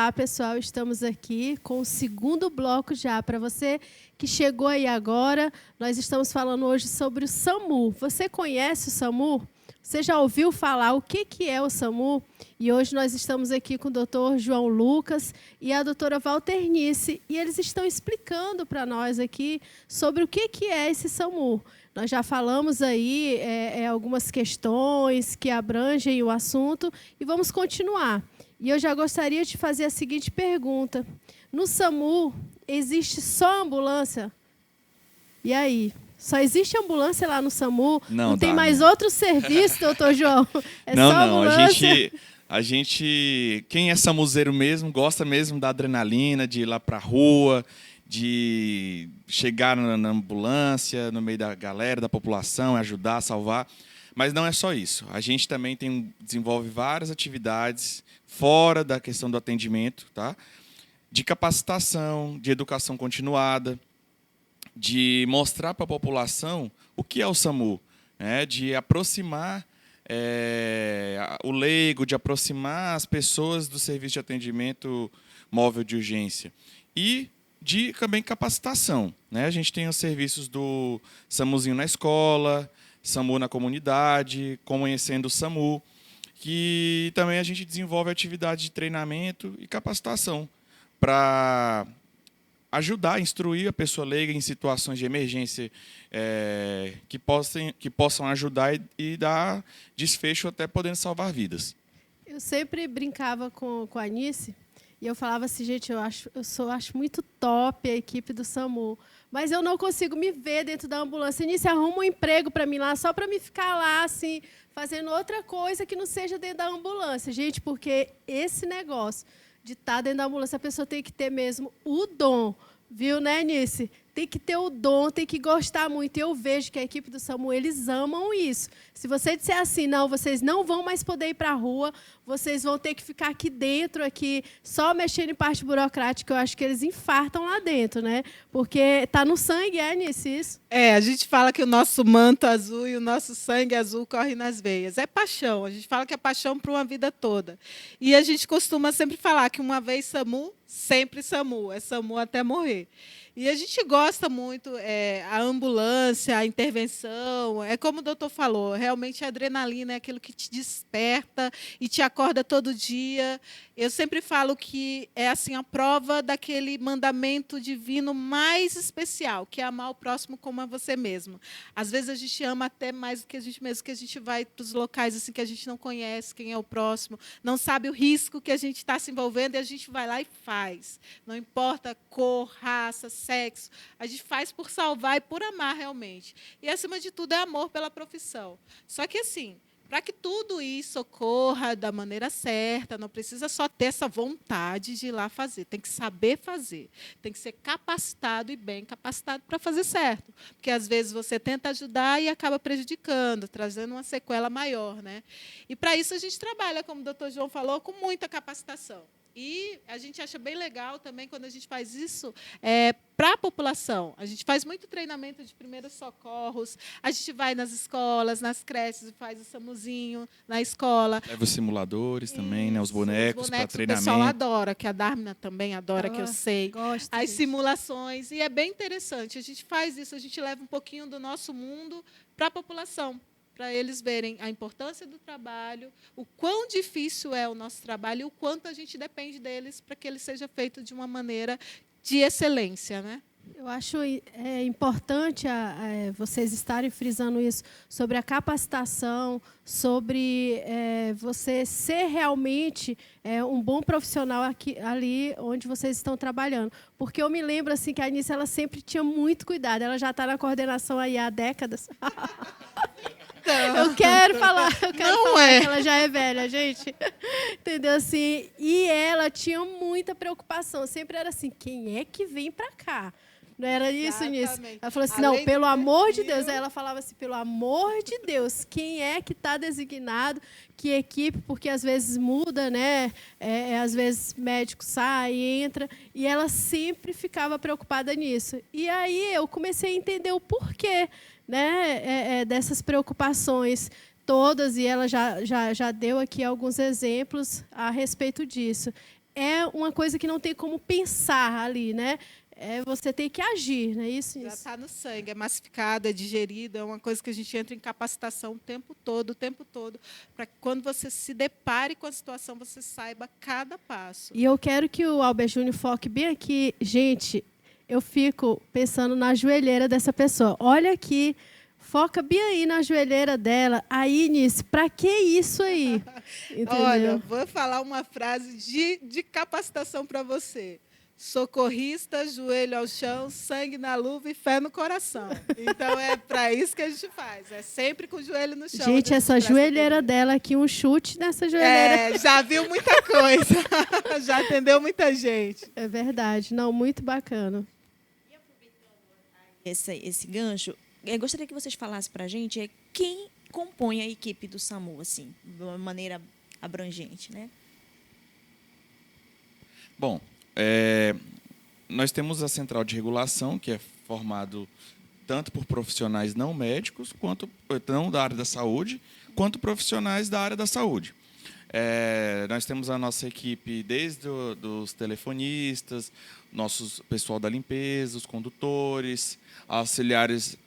Olá, pessoal. Estamos aqui com o segundo bloco já. Para você que chegou aí agora, nós estamos falando hoje sobre o SAMU. Você conhece o SAMU? Você já ouviu falar o que é o SAMU? E hoje nós estamos aqui com o doutor João Lucas e a doutora Valternice, e eles estão explicando para nós aqui sobre o que é esse SAMU. Nós já falamos aí algumas questões que abrangem o assunto e vamos continuar. E eu já gostaria de fazer a seguinte pergunta. No SAMU, existe só ambulância? E aí? Só existe ambulância lá no SAMU? Não tem mais outro serviço, doutor João? Não, ambulância? A gente, quem é samuzeiro mesmo, gosta mesmo da adrenalina, de ir lá para a rua, de chegar na ambulância, no meio da galera, da população, ajudar, salvar. Mas não é só isso. A gente também desenvolve várias atividades fora da questão do atendimento, tá? De capacitação, de educação continuada, de mostrar para a população o que é o SAMU, né? De aproximar o leigo, de aproximar as pessoas do serviço de atendimento móvel de urgência. E de também capacitação, né? A gente tem os serviços do SAMUzinho na escola, SAMU na comunidade, conhecendo o SAMU, que também a gente desenvolve atividade de treinamento e capacitação para ajudar, instruir a pessoa leiga em situações de emergência que possam ajudar e dar desfecho até podendo salvar vidas. Eu sempre brincava com a Anice e eu falava assim, gente, eu acho muito top a equipe do SAMU, mas eu não consigo me ver dentro da ambulância. Anice, arruma um emprego para mim lá, só para me ficar lá, assim, fazendo outra coisa que não seja dentro da ambulância. Gente, porque esse negócio de estar dentro da ambulância, a pessoa tem que ter mesmo o dom, viu, né, Nice? Tem que ter o dom, tem que gostar muito. E eu vejo que a equipe do SAMU, eles amam isso. Se você disser assim, não, vocês não vão mais poder ir para a rua, vocês vão ter que ficar aqui dentro, aqui, só mexendo em parte burocrática, eu acho que eles infartam lá dentro, né? Porque está no sangue, Nice, isso? A gente fala que o nosso manto azul e o nosso sangue azul corre nas veias. É paixão, a gente fala que é paixão para uma vida toda. E a gente costuma sempre falar que uma vez SAMU, sempre SAMU, é SAMU até morrer. E a gente gosta muito, a ambulância, a intervenção, é como o doutor falou, realmente a adrenalina é aquilo que te desperta e te acorda todo dia. Eu sempre falo que é assim a prova daquele mandamento divino mais especial, que é amar o próximo como a você mesmo. Às vezes a gente ama até mais do que a gente mesmo, que a gente vai para os locais assim, que a gente não conhece quem é o próximo, não sabe o risco que a gente está se envolvendo, e a gente vai lá e faz. Não importa cor, raça, sexo, a gente faz por salvar e por amar realmente. E, acima de tudo, é amor pela profissão. Só que, assim, para que tudo isso ocorra da maneira certa, não precisa só ter essa vontade de ir lá fazer, tem que saber fazer, tem que ser capacitado e bem capacitado para fazer certo. Porque, às vezes, você tenta ajudar e acaba prejudicando, trazendo uma sequela maior, né? E, para isso, a gente trabalha, como o doutor João falou, com muita capacitação. E a gente acha bem legal também quando a gente faz isso para a população. A gente faz muito treinamento de primeiros socorros, a gente vai nas escolas, nas creches e faz o SAMUzinho na escola. Leva os simuladores também, né, os bonecos para treinamento. O pessoal adora, que a Dharmina também adora, que eu sei. Gosto as disso. Simulações, e é bem interessante. A gente faz isso, a gente leva um pouquinho do nosso mundo para a população, para eles verem a importância do trabalho, o quão difícil é o nosso trabalho e o quanto a gente depende deles para que ele seja feito de uma maneira de excelência, né? Eu acho importante vocês estarem frisando isso, sobre a capacitação, sobre você ser realmente um bom profissional ali onde vocês estão trabalhando. Porque eu me lembro assim, que a Anice ela sempre tinha muito cuidado, ela já está na coordenação aí há décadas. Eu quero falar que ela já é velha, gente. Entendeu? Assim, e ela tinha muita preocupação. Sempre era assim, quem é que vem para cá? Não era isso, nisso. Ela falou assim, não, pelo amor de Deus. Aí ela falava assim, pelo amor de Deus, quem é que está designado, que equipe, porque às vezes muda, né? Às vezes médico sai, entra, e ela sempre ficava preocupada nisso. E aí eu comecei a entender o porquê, né, dessas preocupações todas, e ela já deu aqui alguns exemplos a respeito disso. é uma coisa que não tem como pensar ali, né? Você tem que agir, não é isso? Já está no sangue, é massificado, é digerido, é uma coisa que a gente entra em capacitação o tempo todo, para que quando você se depare com a situação, você saiba cada passo. E eu quero que o Albert Júnior foque bem aqui. Gente, eu fico pensando na joelheira dessa pessoa. Olha aqui, foca bem aí na joelheira dela. Aí, Nice, para que isso aí? Entendeu? Olha, vou falar uma frase de capacitação para você. Socorrista, joelho ao chão, sangue na luva e fé no coração. Então, é para isso que a gente faz. É sempre com o joelho no chão. Gente, essa joelheira dela aqui, um chute nessa joelheira. Já viu muita coisa. Já atendeu muita gente. É verdade. Não, muito bacana. E aproveitando esse gancho, eu gostaria que vocês falassem para a gente quem compõe a equipe do SAMU, assim, de uma maneira abrangente, né? Bom, nós temos a central de regulação, que é formado tanto por profissionais não médicos, quanto não da área da saúde, quanto profissionais da área da saúde. Nós temos a nossa equipe desde dos telefonistas, nosso pessoal da limpeza, os condutores, auxiliares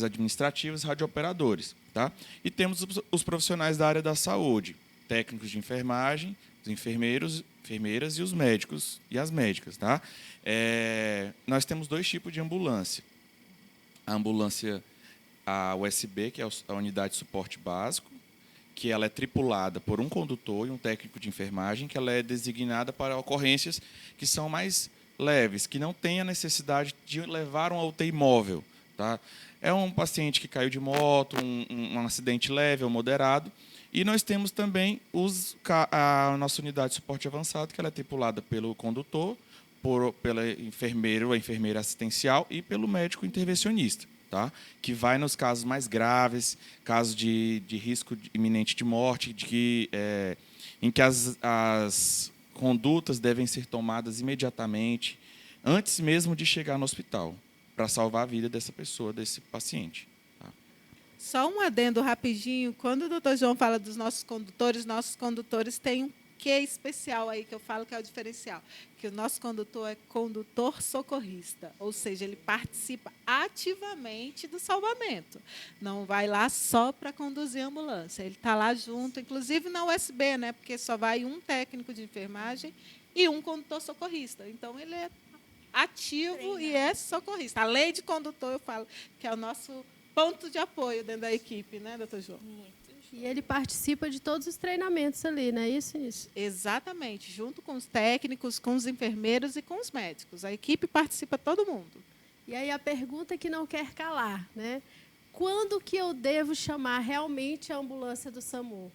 administrativos, radiooperadores. Tá? E temos os profissionais da área da saúde, técnicos de enfermagem, os enfermeiras e os médicos e as médicas. Tá? Nós temos 2 tipos de ambulância. A ambulância a USB, que é a unidade de suporte básico, que ela é tripulada por um condutor e um técnico de enfermagem, que ela é designada para ocorrências que são mais leves, que não tem a necessidade de levar um UTI móvel. Tá? É um paciente que caiu de moto, um acidente leve ou moderado. E nós temos também a nossa unidade de suporte avançado, que ela é tripulada pelo condutor, pela enfermeira assistencial e pelo médico intervencionista, tá? Que vai nos casos mais graves, casos de risco iminente de morte, em que as condutas devem ser tomadas imediatamente, antes mesmo de chegar no hospital, para salvar a vida dessa pessoa, desse paciente. Tá? Só um adendo rapidinho. Quando o doutor João fala dos nossos condutores têm um quê especial aí, que eu falo que é o diferencial. Que o nosso condutor é condutor socorrista, ou seja, ele participa ativamente do salvamento. Não vai lá só para conduzir a ambulância. Ele está lá junto, inclusive na USB, né? Porque só vai um técnico de enfermagem e um condutor socorrista. Então, ele é ativo e é socorrista. Além de condutor, eu falo que é o nosso ponto de apoio dentro da equipe, né, doutor João? E ele participa de todos os treinamentos ali, não é isso? Exatamente, junto com os técnicos, com os enfermeiros e com os médicos. A equipe participa todo mundo. E aí a pergunta que não quer calar, né? Quando que eu devo chamar realmente a ambulância do SAMU?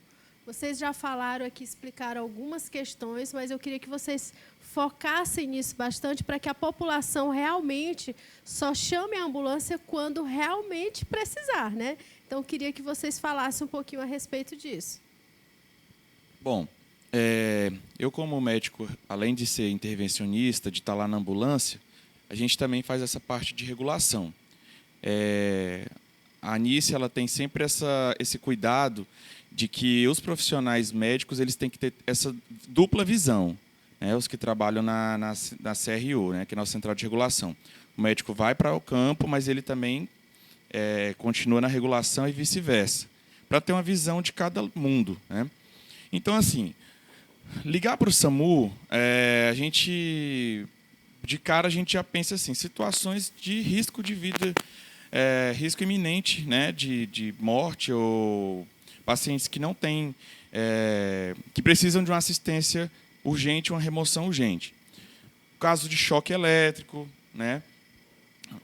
Vocês já falaram aqui, explicaram algumas questões, mas eu queria que vocês focassem nisso bastante para que a população realmente só chame a ambulância quando realmente precisar, né? Então, eu queria que vocês falassem um pouquinho a respeito disso. Bom, eu como médico, além de ser intervencionista, de estar lá na ambulância, a gente também faz essa parte de regulação. A Anice, ela tem sempre esse cuidado de que os profissionais médicos eles têm que ter essa dupla visão, né? Os que trabalham na CRU, né? Que é a nossa central de regulação. O médico vai para o campo, mas ele também continua na regulação e vice-versa, para ter uma visão de cada mundo, né? Então, assim, ligar para o SAMU, de cara a gente já pensa assim, situações de risco de vida, risco iminente, né? De morte ou pacientes que não têm, que precisam de uma assistência urgente, uma remoção urgente. Caso de choque elétrico, né?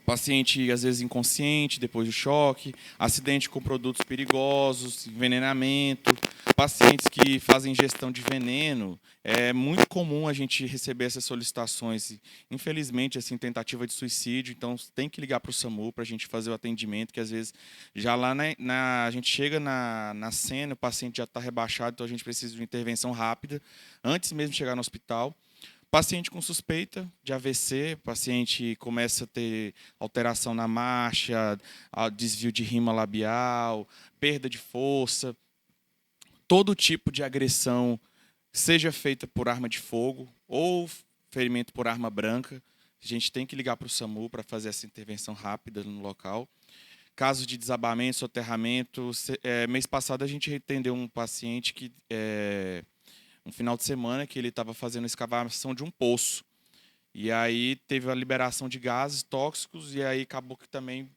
Paciente, às vezes, inconsciente depois do choque, acidente com produtos perigosos, envenenamento, pacientes que fazem ingestão de veneno. É muito comum a gente receber essas solicitações. Infelizmente, assim, tentativa de suicídio. Então, tem que ligar para o SAMU para a gente fazer o atendimento, que às vezes já lá a gente chega na cena, o paciente já está rebaixado, então a gente precisa de uma intervenção rápida, antes mesmo de chegar no hospital. Paciente com suspeita de AVC, paciente começa a ter alteração na marcha, desvio de rima labial, perda de força, todo tipo de agressão seja feita por arma de fogo ou ferimento por arma branca, a gente tem que ligar para o SAMU para fazer essa intervenção rápida no local. Casos de desabamento, soterramento. Mês passado a gente atendeu um paciente que, um final de semana, que ele estava fazendo escavação de um poço. E aí teve a liberação de gases tóxicos e aí acabou que também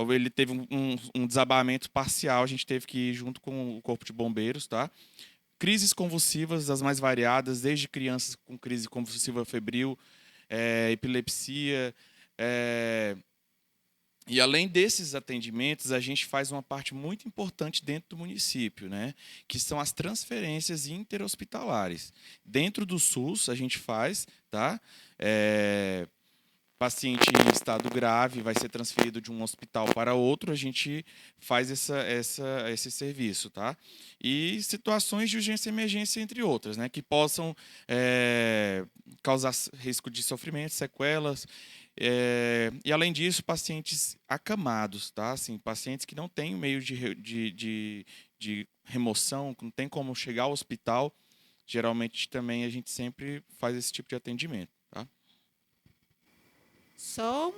ele teve um desabamento parcial. A gente teve que ir junto com o Corpo de Bombeiros, tá? Crises convulsivas, as mais variadas, desde crianças com crise convulsiva febril, epilepsia. E, além desses atendimentos, a gente faz uma parte muito importante dentro do município, né? Que são as transferências interhospitalares. Dentro do SUS, a gente faz, tá? Paciente em estado grave vai ser transferido de um hospital para outro, a gente faz esse serviço, tá? E situações de urgência e emergência, entre outras, né? Que possam causar risco de sofrimento, sequelas. E, além disso, pacientes acamados, tá? Assim, pacientes que não têm meio de remoção, não tem como chegar ao hospital, geralmente também a gente sempre faz esse tipo de atendimento, tá? Só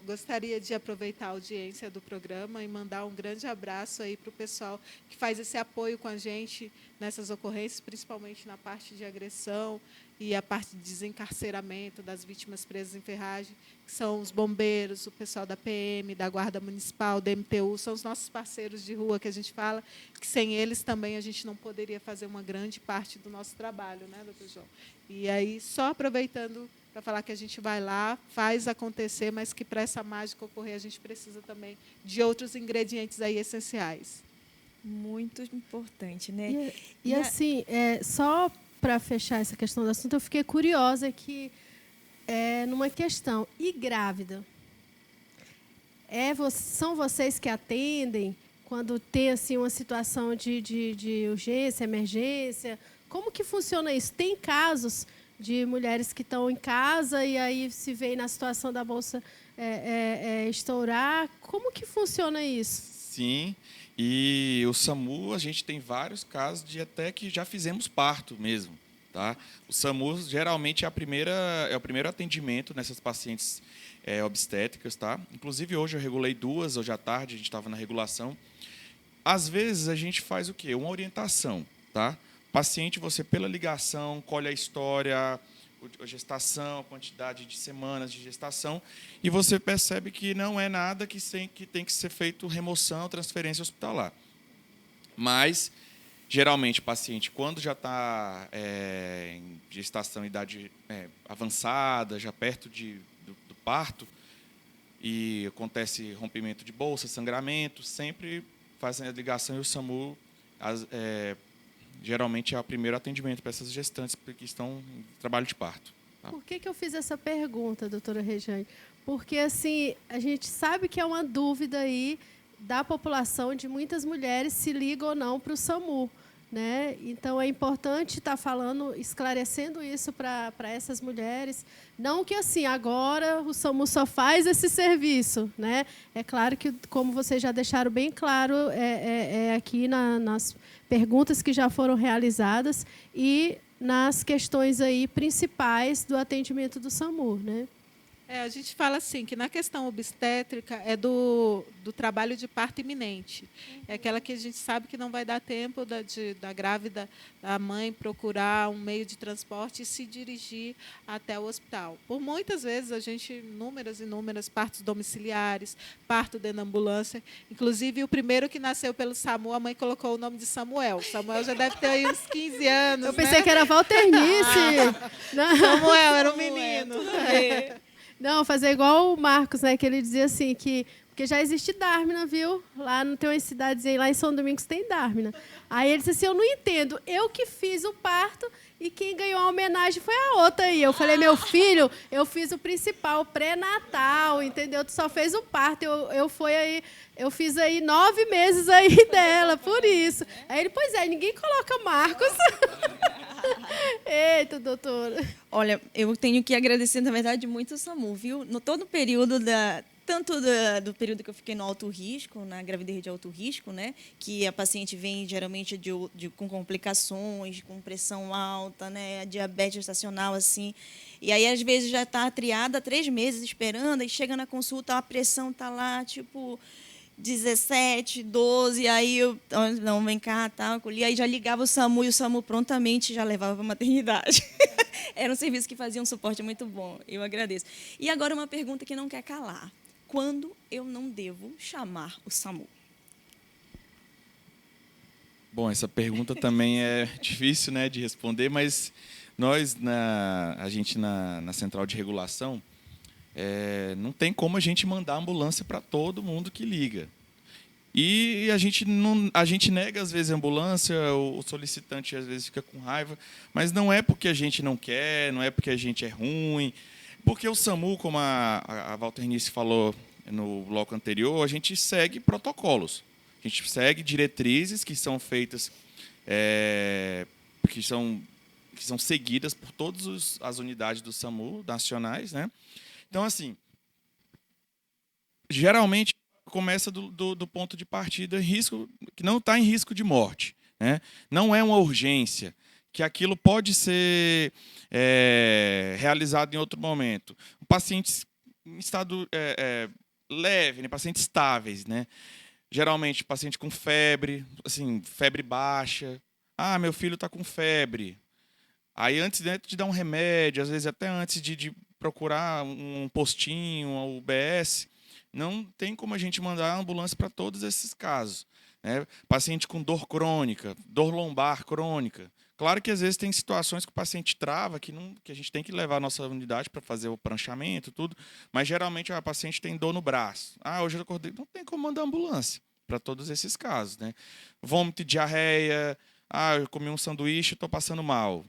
gostaria de aproveitar a audiência do programa e mandar um grande abraço aí para o pessoal que faz esse apoio com a gente nessas ocorrências, principalmente na parte de agressão e a parte de desencarceramento das vítimas presas em ferragem, que são os bombeiros, o pessoal da PM, da Guarda Municipal, da MTU, são os nossos parceiros de rua que a gente fala, que sem eles também a gente não poderia fazer uma grande parte do nosso trabalho, né, doutor João? E aí, só aproveitando para falar que a gente vai lá, faz acontecer, mas que para essa mágica ocorrer a gente precisa também de outros ingredientes aí essenciais. Muito importante, né? E assim, só para fechar essa questão do assunto, eu fiquei curiosa que, numa questão, e grávida? São vocês que atendem quando tem assim, uma situação de urgência, emergência? Como que funciona isso? Tem casos de mulheres que estão em casa e aí se veem na situação da bolsa estourar. Como que funciona isso? Sim, e o SAMU, a gente tem vários casos de até que já fizemos parto mesmo, tá? O SAMU geralmente é o primeiro atendimento nessas pacientes obstétricas, tá? Inclusive hoje eu regulei 2, hoje à tarde a gente estava na regulação. Às vezes a gente faz o quê? Uma orientação, tá? Paciente, você, pela ligação, colhe a história, a gestação, a quantidade de semanas de gestação, e você percebe que não é nada que tem que ser feito remoção, transferência hospitalar. Mas, geralmente, o paciente, quando já está em gestação, idade avançada, já perto do parto, e acontece rompimento de bolsa, sangramento, sempre fazem a ligação e o SAMU geralmente é o primeiro atendimento para essas gestantes que estão em trabalho de parto. Tá? Por que eu fiz essa pergunta, doutora Rejane? Porque assim, a gente sabe que é uma dúvida aí da população, de muitas mulheres se ligam ou não para o SAMU, né? Então, é importante estar falando, esclarecendo isso para essas mulheres. Não que assim, agora o SAMU só faz esse serviço, né? É claro que, como vocês já deixaram bem claro aqui nas perguntas que já foram realizadas e nas questões aí principais do atendimento do SAMU, né? A gente fala assim, que na questão obstétrica é do trabalho de parto iminente. É aquela que a gente sabe que não vai dar tempo da grávida, da mãe, procurar um meio de transporte e se dirigir até o hospital. Por muitas vezes, a gente, inúmeras partos domiciliares, parto dentro da ambulância. Inclusive, o primeiro que nasceu pelo SAMU, a mãe colocou o nome de Samuel. Samuel já deve ter aí uns 15 anos. Eu pensei que era Valternice. Samuel era um menino. Não, fazer igual o Marcos, né? Que ele dizia assim, porque já existe Dármina, viu? Lá não tem uma cidadezinha, lá em São Domingos tem Dármina. Aí ele disse assim, eu não entendo, eu que fiz o parto e quem ganhou a homenagem foi a outra aí. Eu falei, meu filho, eu fiz o principal, pré-natal, entendeu? Tu só fez o parto, eu fiz aí 9 meses aí dela, por isso. Aí ele, pois é, ninguém coloca Marcos. Eita, doutora. Olha, eu tenho que agradecer, na verdade, muito o SAMU, viu? No todo o período tanto do período que eu fiquei no alto risco, na gravidez de alto risco, né, que a paciente vem geralmente com complicações, com pressão alta, né, diabetes gestacional, assim, e aí às vezes já está triada há 3 meses esperando, e chega na consulta, a pressão está lá, tipo 17, 12, aí eu, não, vem cá, tá, e aí já ligava o SAMU, e o SAMU prontamente já levava para a maternidade. Era um serviço que fazia um suporte muito bom, eu agradeço. E agora uma pergunta que não quer calar. Quando eu não devo chamar o SAMU? Bom, essa pergunta também é difícil, né, de responder, mas nós, a gente na Central de Regulação, não tem como a gente mandar ambulância para todo mundo que liga. E a gente nega, às vezes, a ambulância, o solicitante, às vezes, fica com raiva, mas não é porque a gente não quer, não é porque a gente é ruim, porque o SAMU, como a Valternice falou no bloco anterior, a gente segue protocolos. A gente segue diretrizes que são feitas, que são seguidas por todas as unidades do SAMU nacionais, né? Então, assim, geralmente começa do ponto de partida risco, que não está em risco de morte, né? Não é uma urgência, que aquilo pode ser realizado em outro momento. Pacientes em estado leve, né? Pacientes estáveis, né? Geralmente, paciente com febre, assim, febre baixa. Ah, meu filho está com febre. Aí, antes de dar um remédio, às vezes até antes de procurar um postinho, uma UBS, não tem como a gente mandar a ambulância para todos esses casos, né? Paciente com dor crônica, dor lombar crônica. Claro que às vezes tem situações que o paciente trava, que a gente tem que levar a nossa unidade para fazer o pranchamento, tudo, mas geralmente a paciente tem dor no braço. Ah, hoje eu acordei. Não tem como mandar ambulância para todos esses casos, né? Vômito e diarreia. Ah, eu comi um sanduíche, estou passando mal.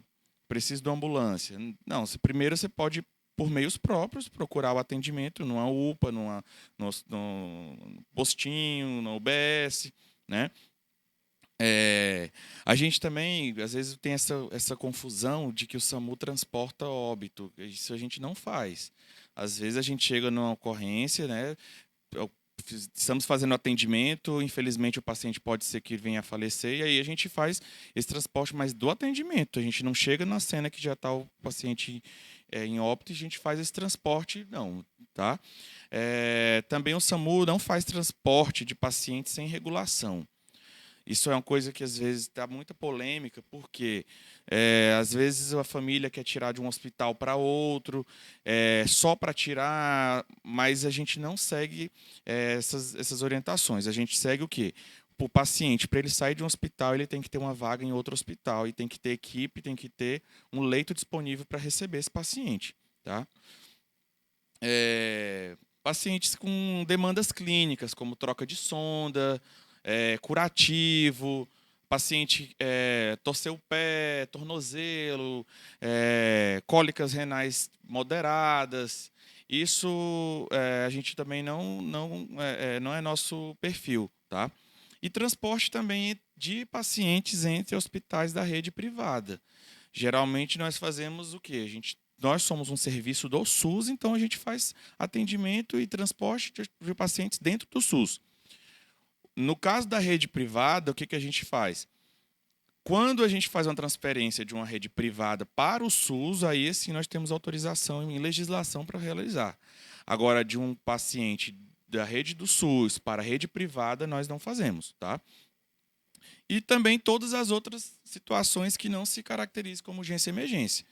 Preciso de uma ambulância. Não, primeiro você pode, por meios próprios, procurar o atendimento numa UPA, no postinho, na UBS, né? A gente também, às vezes, tem essa confusão de que o SAMU transporta óbito. Isso a gente não faz. Às vezes a gente chega numa ocorrência, né? Estamos fazendo atendimento, infelizmente o paciente pode ser que venha a falecer, e aí a gente faz esse transporte, mas do atendimento. A gente não chega na cena que já está o paciente em óbito e a gente faz esse transporte, não. Tá? Também o SAMU não faz transporte de pacientes sem regulação. Isso é uma coisa que, às vezes, dá muita polêmica, porque, às vezes, a família quer tirar de um hospital para outro, só para tirar, mas a gente não segue essas orientações. A gente segue o quê? O paciente, para ele sair de um hospital, ele tem que ter uma vaga em outro hospital, e tem que ter equipe, tem que ter um leito disponível para receber esse paciente. Tá? Pacientes com demandas clínicas, como troca de sonda, curativo, paciente torceu o pé, tornozelo, cólicas renais moderadas. Isso a gente também não é nosso perfil. Tá? E transporte também de pacientes entre hospitais da rede privada. Geralmente nós fazemos o quê? Nós somos um serviço do SUS, então a gente faz atendimento e transporte de pacientes dentro do SUS. No caso da rede privada, o que a gente faz? Quando a gente faz uma transferência de uma rede privada para o SUS, aí sim nós temos autorização em legislação para realizar. Agora, de um paciente da rede do SUS para a rede privada, nós não fazemos. Tá? E também todas as outras situações que não se caracterizam como urgência e emergência.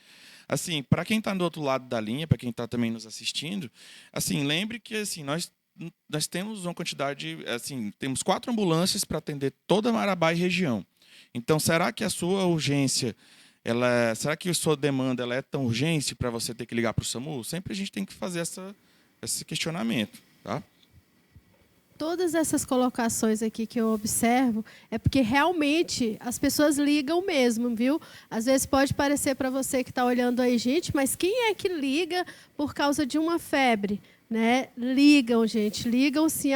Assim, para quem está do outro lado da linha, para quem está também nos assistindo, assim, lembre que assim, nós temos uma quantidade, assim, temos 4 ambulâncias para atender toda a Marabá e região. Então, será que a sua urgência, será que a sua demanda é tão urgente para você ter que ligar para o SAMU? Sempre a gente tem que fazer esse questionamento. Tá? Todas essas colocações aqui que eu observo é porque realmente as pessoas ligam mesmo, viu? Às vezes pode parecer para você que está olhando aí, gente, mas quem é que liga por causa de uma febre? Né? Ligam, gente, ligam sim.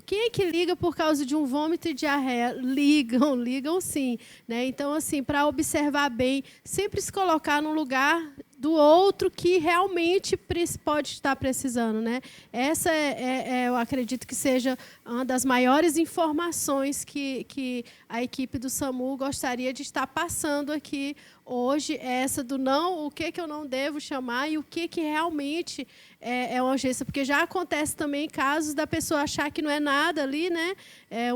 Quem é que liga por causa de um vômito e diarreia? Ligam sim. Né? Então, assim, para observar bem, sempre se colocar num lugar do outro que realmente pode estar precisando, né? Essa eu acredito que seja uma das maiores informações que a equipe do SAMU gostaria de estar passando aqui hoje, essa do não, o que eu não devo chamar e o que realmente é uma urgência, porque já acontece também casos da pessoa achar que não é nada ali, né?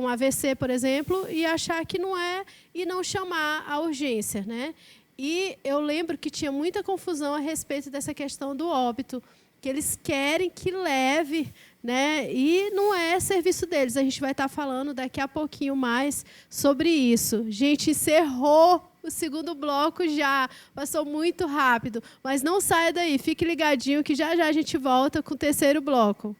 Um AVC, por exemplo, e achar que não é e não chamar a urgência, né? E eu lembro que tinha muita confusão a respeito dessa questão do óbito, que eles querem que leve, né? E não é serviço deles. A gente vai estar falando daqui a pouquinho mais sobre isso. Gente, encerrou o segundo bloco já. Passou muito rápido. Mas não saia daí. Fique ligadinho que já a gente volta com o terceiro bloco.